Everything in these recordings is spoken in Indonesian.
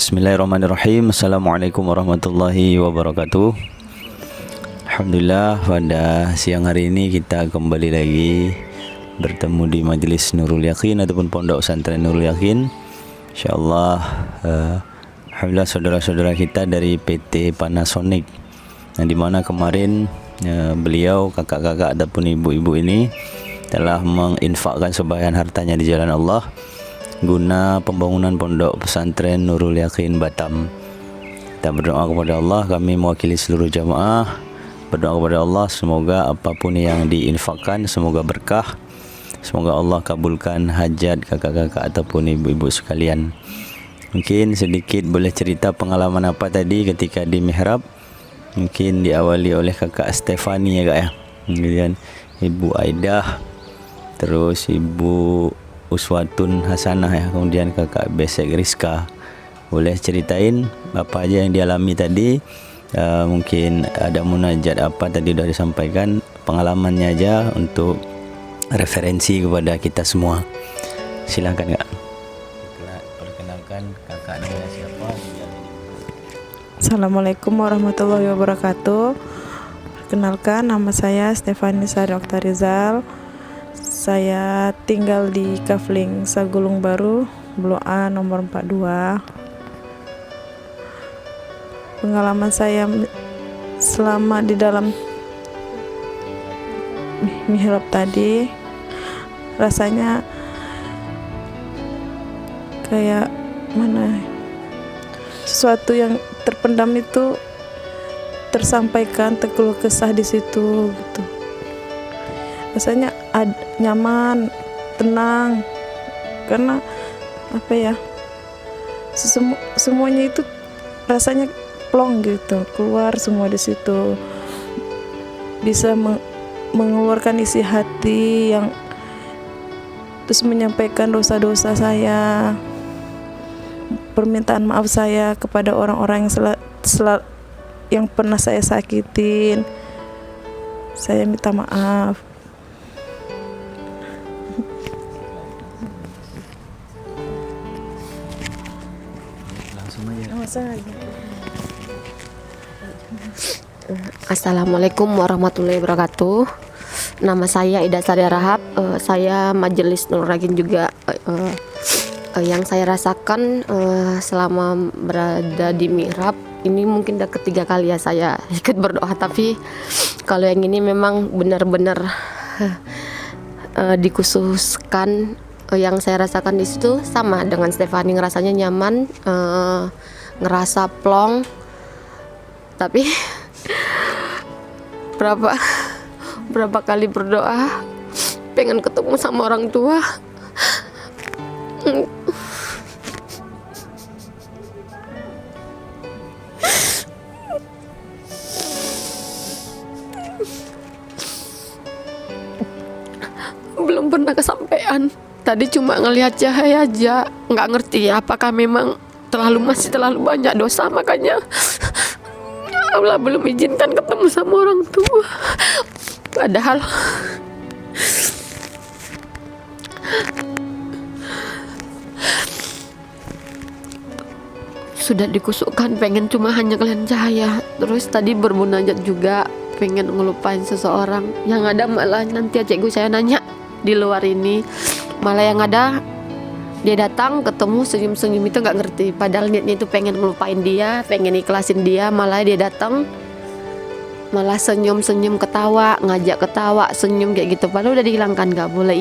Bismillahirrahmanirrahim. Assalamualaikum warahmatullahi wabarakatuh. Alhamdulillah, pada siang hari ini kita kembali lagi bertemu di Majelis Nurul Yakin ataupun Pondok Pesantren Nurul Yakin. InsyaAllah alhamdulillah saudara-saudara kita dari PT Panasonic, yang dimana kemarin beliau, kakak-kakak ataupun ibu-ibu ini telah menginfakkan sebagian hartanya di jalan Allah guna pembangunan Pondok Pesantren Nurul Yakin Batam. Kita berdoa kepada Allah, kami mewakili seluruh jamaah berdoa kepada Allah semoga apapun yang diinfakkan semoga berkah, semoga Allah kabulkan hajat kakak-kakak ataupun ibu-ibu sekalian. Mungkin sedikit boleh cerita pengalaman apa tadi ketika di mihrab. Mungkin diawali oleh kakak Stefani ya kak ya, kemudian ibu Aidah, terus ibu Uswatun Hasanah ya, kemudian kakak Besek Rizka. Boleh ceritain apa aja yang dialami tadi, mungkin ada munajat apa tadi sudah disampaikan, pengalamannya aja untuk referensi kepada kita semua. Silakan kak. Perkenalkan kakak namanya siapa? Assalamualaikum warahmatullahi wabarakatuh. Perkenalkan, nama saya Stefani Sari Oktarizal. Saya tinggal di Kafling Sagulung Baru, Blok A nomor 42. Pengalaman saya selama di dalam mihrab tadi, rasanya kayak mana, sesuatu yang terpendam itu tersampaikan, terkeluh kesah di situ gitu. Rasanya nyaman, tenang, karena apa ya, semuanya itu rasanya plong gitu, keluar semua di situ, bisa mengeluarkan isi hati yang terus menyampaikan dosa-dosa saya, permintaan maaf saya kepada orang-orang yang pernah saya sakitin. Saya minta maaf. Assalamualaikum warahmatullahi wabarakatuh. Nama saya Ida Sari Rahab. Saya Majelis Nurul Yakin juga. Yang saya rasakan selama berada di mihrab ini mungkin udah ketiga kali ya saya ikut berdoa, tapi kalau yang ini memang benar-benar dikhususkan. Yang saya rasakan di situ sama dengan Stefani, ngerasanya nyaman, ngerasa plong, tapi berapa kali berdoa pengen ketemu sama orang tua. Belum pernah kesampaian. Tadi cuma ngelihat cahaya aja, nggak ngerti apakah memang masih terlalu banyak dosa, makanya Allah belum izinkan ketemu sama orang tua. Padahal sudah dikusukkan pengen cuma hanya kalian cahaya. Terus tadi bermunajat juga pengen ngelupain seseorang, yang ada malah nanti cikgu saya nanya di luar ini, malah yang ada dia datang ketemu senyum-senyum itu nggak ngerti, padahal niatnya itu pengen ngelupain dia, pengen ikhlasin dia, malah dia datang malah senyum-senyum, ketawa, ngajak ketawa, senyum kayak gitu, padahal udah dihilangkan nggak boleh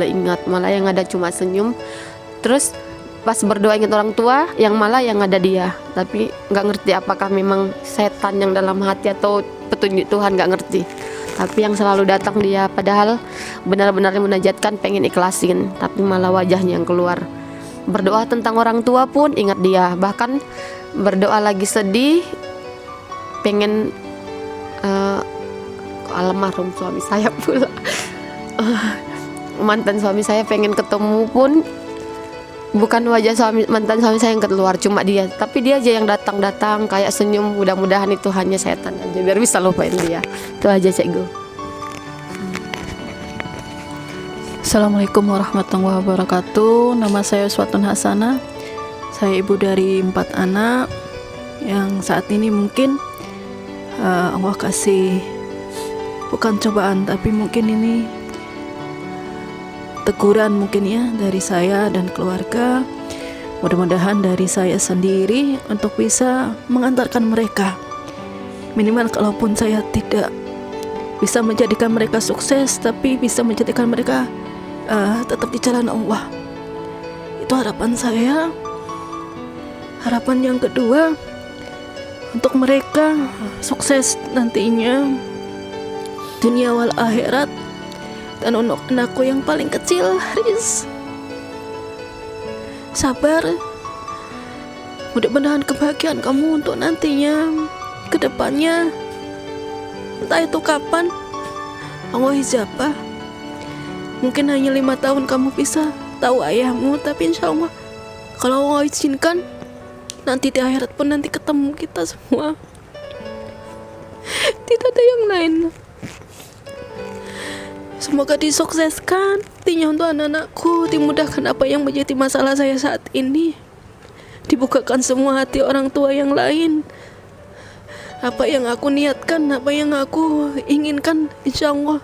ingat, malah yang ada cuma senyum. Terus pas berdoa ingat orang tua, yang malah yang ada dia, tapi nggak ngerti apakah memang setan yang dalam hati atau petunjuk Tuhan, nggak ngerti. Tapi yang selalu datang dia, padahal benar-benar menajatkan pengen ikhlasin, tapi malah wajahnya yang keluar. Berdoa tentang orang tua pun ingat dia, bahkan berdoa lagi sedih pengen almarhum suami saya pula, mantan suami saya pengen ketemu pun bukan wajah mantan suami saya yang keluar, cuma dia, tapi dia aja yang datang kayak senyum. Mudah-mudahan itu hanya setan aja biar bisa lupain dia. Itu aja cikgu. Assalamualaikum warahmatullahi wabarakatuh. Nama saya Uswatun Hasanah. Saya ibu dari 4 anak yang saat ini mungkin Allah kasih bukan cobaan, tapi mungkin ini teguran mungkin ya dari saya dan keluarga. Mudah-mudahan dari saya sendiri untuk bisa mengantarkan mereka. Minimal kalaupun saya tidak bisa menjadikan mereka sukses, tapi bisa menjadikan mereka tetap di jalan Allah. Itu harapan saya. Harapan yang kedua, untuk mereka sukses nantinya dunia wal akhirat. Dan untuk anakku yang paling kecil, Haris, sabar. Mudah-mudahan kebahagiaan kamu untuk nantinya, kedepannya, entah itu kapan, Allah ijabah. Mungkin hanya 5 tahun kamu bisa tahu ayahmu, tapi insya Allah kalau Allah izinkan, nanti di akhirat pun nanti ketemu kita semua. Tidak ada yang lain. Semoga disukseskan artinya untuk anak-anakku, dimudahkan apa yang menjadi masalah saya saat ini, dibukakan semua hati orang tua yang lain. Apa yang aku niatkan, apa yang aku inginkan, insya Allah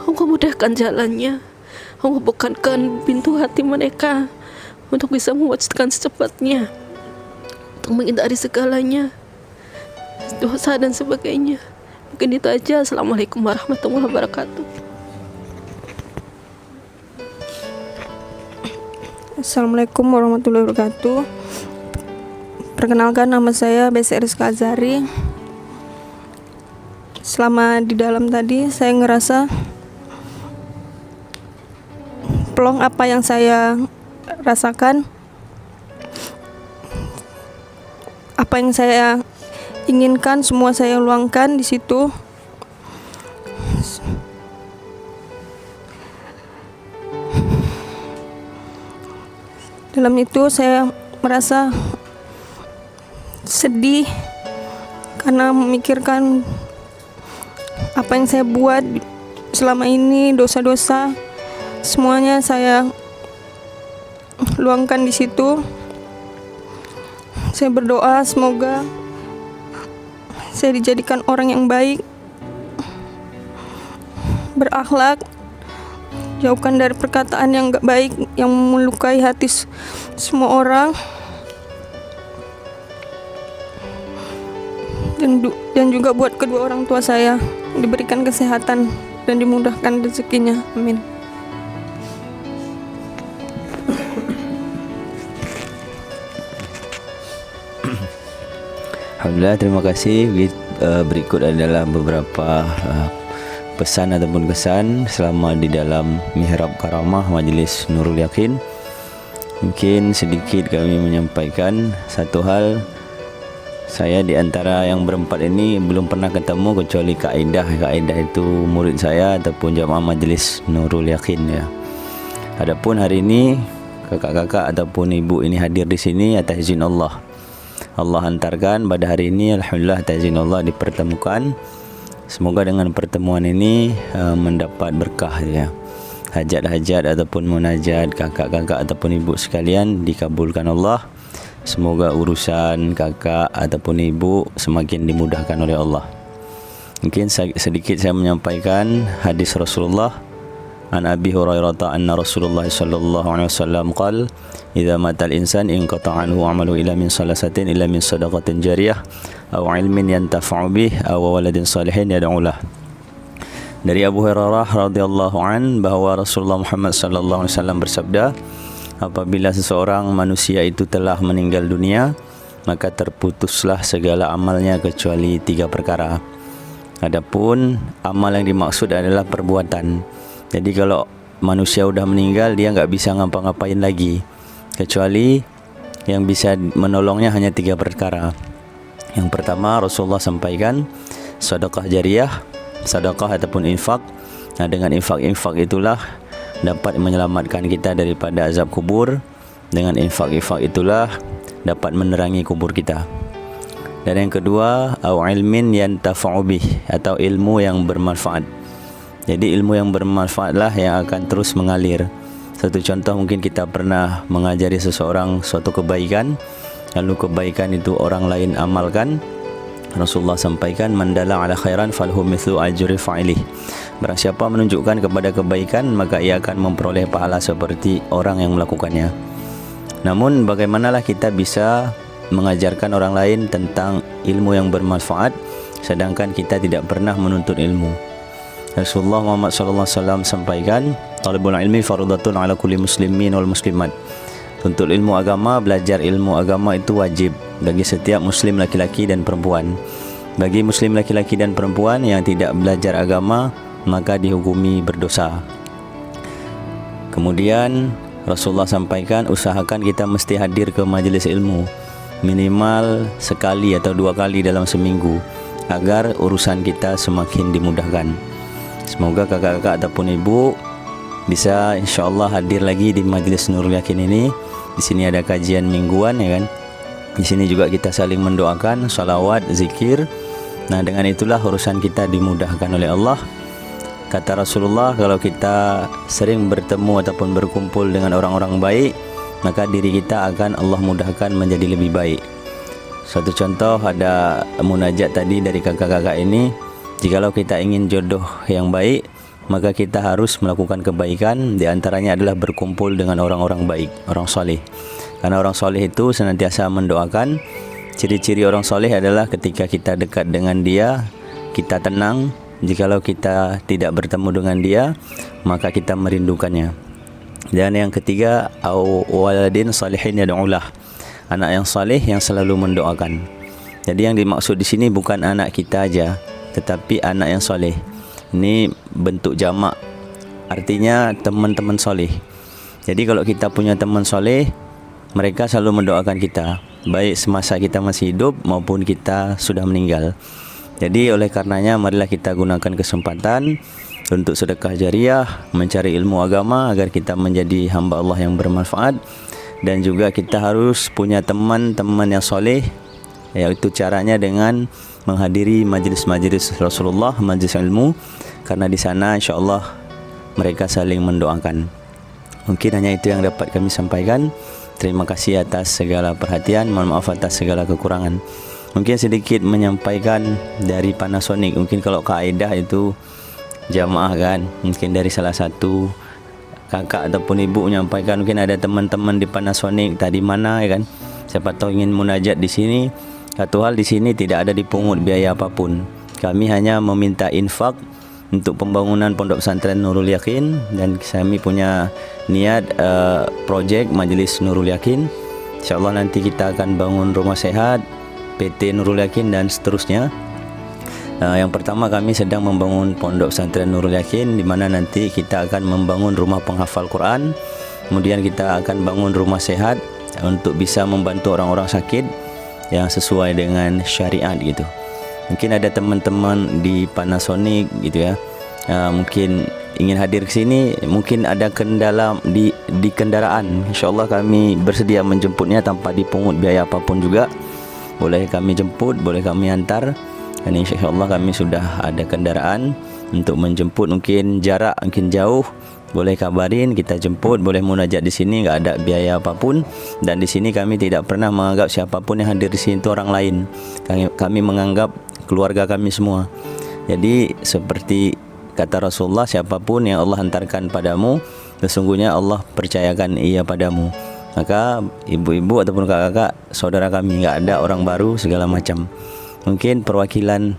Allah mudahkan jalannya. Allah bukakan pintu hati mereka untuk bisa mewujudkan secepatnya, untuk menghindari segalanya, dosa dan sebagainya. Mungkin itu aja. Assalamualaikum warahmatullahi wabarakatuh. Assalamualaikum warahmatullahi wabarakatuh. Perkenalkan, nama saya Besi Rizka Azari. Selama di dalam tadi saya ngerasa plong apa yang saya rasakan, apa yang saya inginkan, semua saya luangkan di situ. Dalam itu saya merasa sedih karena memikirkan apa yang saya buat selama ini, dosa-dosa, semuanya saya luangkan di situ. Saya berdoa semoga saya dijadikan orang yang baik, berakhlak, jauhkan dari perkataan yang gak baik yang melukai hati semua orang, dan juga buat kedua orang tua saya diberikan kesehatan dan dimudahkan rezekinya. Amin. Alhamdulillah, terima kasih. Berikut adalah beberapa pesan ataupun kesan selama di dalam mihrab karamah Majlis Nurul Yakin. Mungkin sedikit kami menyampaikan satu hal. Saya di antara yang berempat ini belum pernah ketemu kecuali Kak Aidah. Kak Aidah itu murid saya ataupun jamaah Majlis Nurul Yakin ya. Adapun hari ini kakak-kakak ataupun ibu ini hadir di sini atas izin Allah. Allah hantarkan pada hari ini, alhamdulillah atas izin Allah dipertemukan. Semoga dengan pertemuan ini mendapat berkah ya. Hajat-hajat ataupun munajat kakak-kakak ataupun ibu sekalian dikabulkan Allah. Semoga urusan kakak ataupun ibu semakin dimudahkan oleh Allah. Mungkin sedikit saya menyampaikan hadis Rasulullah. An Abi Hurairah anna Rasulullah sallallahu alaihi wasallam qala idza matal insan inqata'a anhu 'amalu illa min salasatin illa min shadaqatin jariyah aw 'ilmin yantafa'u bih aw waladin salihin yad'u lah. Dari Abu Hurairah radhiyallahu an bahwa Rasulullah Muhammad sallallahu alaihi wasallam bersabda, apabila seseorang manusia itu telah meninggal dunia, maka terputuslah segala amalnya kecuali 3 perkara. Adapun amal yang dimaksud adalah perbuatan. Jadi kalau manusia udah meninggal, dia nggak bisa ngapa-ngapain lagi, kecuali yang bisa menolongnya hanya 3 perkara. Yang pertama Rasulullah sampaikan sedekah jariyah, sedekah ataupun infak. Nah, dengan infak itulah dapat menyelamatkan kita daripada azab kubur. Dengan infak itulah dapat menerangi kubur kita. Dan yang kedua, au ilmin yantafa'u bih, atau ilmu yang bermanfaat. Jadi ilmu yang bermanfaatlah yang akan terus mengalir. Satu contoh, mungkin kita pernah mengajari seseorang suatu kebaikan, lalu kebaikan itu orang lain amalkan. Rasulullah sampaikan, man dalla ala khairan falhu mithlu ajri fa'ilih. Barang siapa menunjukkan kepada kebaikan, maka ia akan memperoleh pahala seperti orang yang melakukannya. Namun bagaimanalah kita bisa mengajarkan orang lain tentang ilmu yang bermanfaat sedangkan kita tidak pernah menuntut ilmu? Rasulullah Muhammad sallallahu alaihi wasallam sampaikan, talabul ilmi fardhatun ala kulli muslimin wal muslimat. Tuntut ilmu agama, belajar ilmu agama itu wajib bagi setiap muslim laki-laki dan perempuan. Bagi muslim laki-laki dan perempuan yang tidak belajar agama, maka dihukumi berdosa. Kemudian Rasulullah sampaikan, usahakan kita mesti hadir ke majlis ilmu minimal sekali atau 2 kali dalam seminggu agar urusan kita semakin dimudahkan. Semoga kakak-kakak ataupun ibu bisa insya-Allah hadir lagi di majlis Nurul Yakin ini. Di sini ada kajian mingguan, ya kan? Di sini juga kita saling mendoakan, salawat, zikir. Nah, dengan itulah urusan kita dimudahkan oleh Allah. Kata Rasulullah, kalau kita sering bertemu ataupun berkumpul dengan orang-orang baik, maka diri kita akan Allah mudahkan menjadi lebih baik. Satu contoh, ada munajat tadi dari kakak-kakak ini, jikalau kita ingin jodoh yang baik, maka kita harus melakukan kebaikan. Di antaranya adalah berkumpul dengan orang-orang baik, orang soleh. Karena orang soleh itu senantiasa mendoakan. Ciri-ciri orang soleh adalah ketika kita dekat dengan dia, kita tenang. Jikalau kita tidak bertemu dengan dia, maka kita merindukannya. Dan yang ketiga, au waladin salihin yad'ulah, anak yang saleh yang selalu mendoakan. Jadi yang dimaksud di sini bukan anak kita aja, tetapi anak yang soleh. Ini bentuk jamak, artinya teman-teman soleh. Jadi kalau kita punya teman soleh, mereka selalu mendoakan kita, baik semasa kita masih hidup maupun kita sudah meninggal. Jadi oleh karenanya marilah kita gunakan kesempatan untuk sedekah jariah, mencari ilmu agama agar kita menjadi hamba Allah yang bermanfaat. Dan juga kita harus punya teman-teman yang soleh, yaitu caranya dengan menghadiri majlis-majlis Rasulullah, majlis ilmu, karena di sana insya-Allah mereka saling mendoakan. Mungkin hanya itu yang dapat kami sampaikan. Terima kasih atas segala perhatian, mohon maaf atas segala kekurangan. Mungkin sedikit menyampaikan dari Panasonic. Mungkin kalau kaedah itu jamaah kan, mungkin dari salah satu kakak ataupun ibu menyampaikan, mungkin ada teman-teman di Panasonic tadi mana, ya kan? Siapa tahu ingin munajat di sini. Satu hal, di sini tidak ada dipungut biaya apapun. Kami hanya meminta infak untuk pembangunan Pondok Pesantren Nurul Yakin, dan kami punya niat projek Majelis Nurul Yakin. InsyaAllah nanti kita akan bangun rumah sehat, PT Nurul Yakin dan seterusnya. Yang pertama, kami sedang membangun Pondok Pesantren Nurul Yakin, di mana nanti kita akan membangun rumah penghafal Quran. Kemudian kita akan bangun rumah sehat untuk bisa membantu orang-orang sakit yang sesuai dengan syariat gitu. Mungkin ada teman-teman di Panasonic gitu ya, mungkin ingin hadir ke sini, mungkin ada kendala di kendaraan. InsyaAllah kami bersedia menjemputnya tanpa dipungut biaya apapun juga. Boleh kami jemput, boleh kami antar. Dan insyaAllah kami sudah ada kendaraan untuk menjemput. Mungkin jarak mungkin jauh, boleh kabarin, kita jemput. Boleh munajat di sini, enggak ada biaya apapun. Dan di sini kami tidak pernah menganggap siapapun yang hadir di sini itu orang lain. Kami menganggap keluarga kami semua. Jadi seperti kata Rasulullah, siapapun yang Allah hantarkan padamu, sesungguhnya Allah percayakan ia padamu. Maka ibu-ibu ataupun kakak-kakak, saudara kami, enggak ada orang baru segala macam. Mungkin perwakilan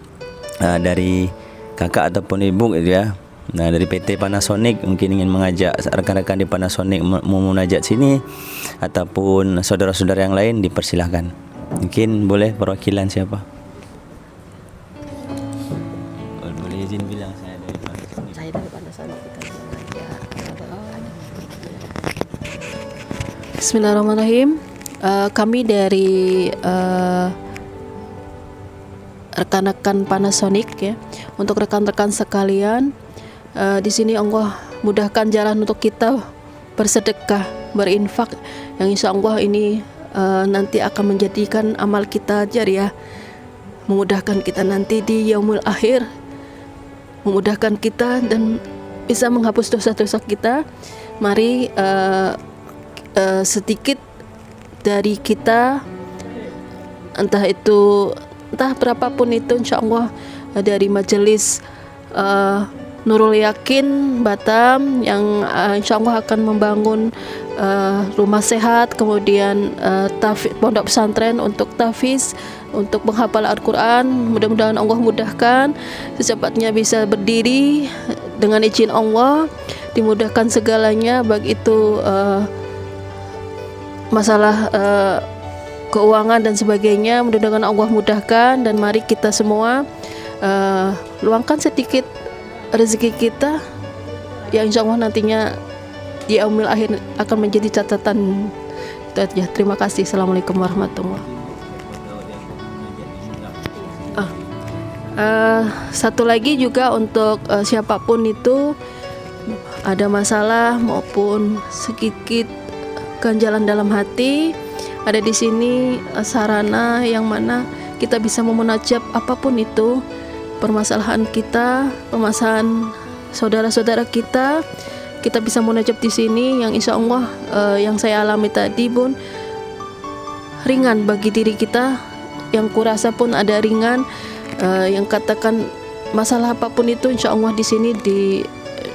dari kakak ataupun ibu gitu ya. Nah, dari PT Panasonic mungkin ingin mengajak rekan-rekan di Panasonic memunajat sini, ataupun saudara-saudara yang lain, dipersilahkan. Mungkin boleh perwakilan siapa? Boleh izin bilang saya dari Panasonic. Saya dari Panasonic, kita mengajak. Bismillahirrahmanirrahim. Kami dari rekan-rekan Panasonic ya. Untuk rekan-rekan sekalian, di sini Allah mudahkan jalan untuk kita bersedekah, berinfak, yang insya Allah ini nanti akan menjadikan amal kita jariah, memudahkan kita nanti di yaumul akhir, memudahkan kita dan bisa menghapus dosa-dosa kita, mari sedikit dari kita, entah berapapun itu, insya Allah dari majelis Nurul Yakin Batam yang insya Allah akan membangun rumah sehat, kemudian pondok pesantren untuk tahfiz, untuk menghafal Al-Quran. Mudah-mudahan Allah mudahkan secepatnya bisa berdiri dengan izin Allah, dimudahkan segalanya, baik itu masalah keuangan dan sebagainya. Mudah-mudahan Allah mudahkan, dan mari kita semua luangkan sedikit rezeki kita yang insya Allah nantinya di yaumil akhir akan menjadi catatan. Itu aja. Terima kasih. Assalamualaikum warahmatullahi wabarakatuh. Satu lagi juga untuk siapapun itu ada masalah maupun sedikit ganjalan dalam hati, ada di sini sarana yang mana kita bisa memunajat apapun itu permasalahan kita, permasalahan saudara-saudara kita bisa munajat di sini, yang insya Allah yang saya alami tadi pun ringan bagi diri kita, yang kurasa pun ada ringan, yang katakan masalah apapun itu insya Allah di sini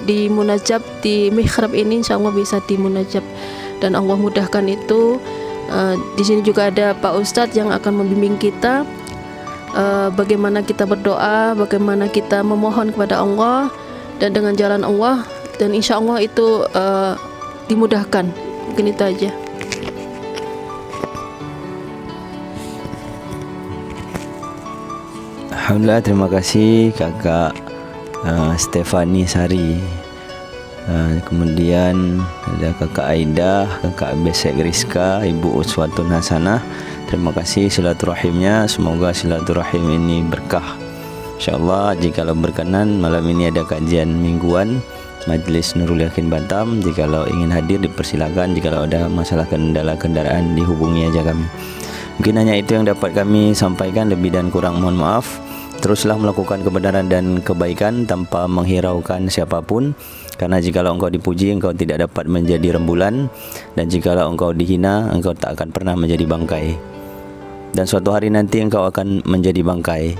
di munajat di mihrab ini insya Allah bisa dimunajat dan Allah mudahkan itu. Di sini juga ada Pak Ustadz yang akan membimbing kita bagaimana kita berdoa, bagaimana kita memohon kepada Allah dan dengan jalan Allah, dan insya Allah itu dimudahkan. Mungkin itu aja. Alhamdulillah, terima kasih Kakak Stefani Sari. Kemudian ada Kakak Aida, Kakak Besek Rizka, Ibu Uswatun Hasanah. Terima kasih silaturahimnya. Semoga silaturahim ini berkah. InsyaAllah jikalau berkenan malam ini ada kajian mingguan Majlis Nurul Yakin Batam. Jikalau ingin hadir dipersilakan. Jikalau ada masalah kendala kendaraan dihubungi aja kami. Mungkin hanya itu yang dapat kami sampaikan. Lebih dan kurang mohon maaf. Teruslah melakukan kebenaran dan kebaikan tanpa menghiraukan siapapun. Karena jikalau engkau dipuji, engkau tidak dapat menjadi rembulan. Dan jikalau engkau dihina, engkau tak akan pernah menjadi bangkai. Dan suatu hari nanti engkau akan menjadi bangkai.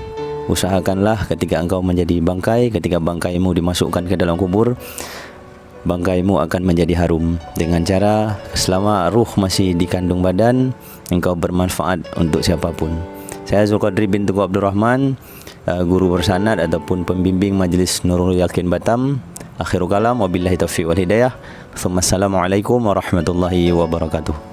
Usahakanlah ketika engkau menjadi bangkai, ketika bangkaimu dimasukkan ke dalam kubur, bangkaimu akan menjadi harum. Dengan cara selama ruh masih dikandung badan, engkau bermanfaat untuk siapapun. Saya Zulqadri bin Tugu Abdul Rahman, guru bersanad ataupun pembimbing Majlis Nurul Yakin Batam. Akhirul kalam, wabillahi taufiq wal hidayah. Assalamualaikum warahmatullahi wabarakatuh.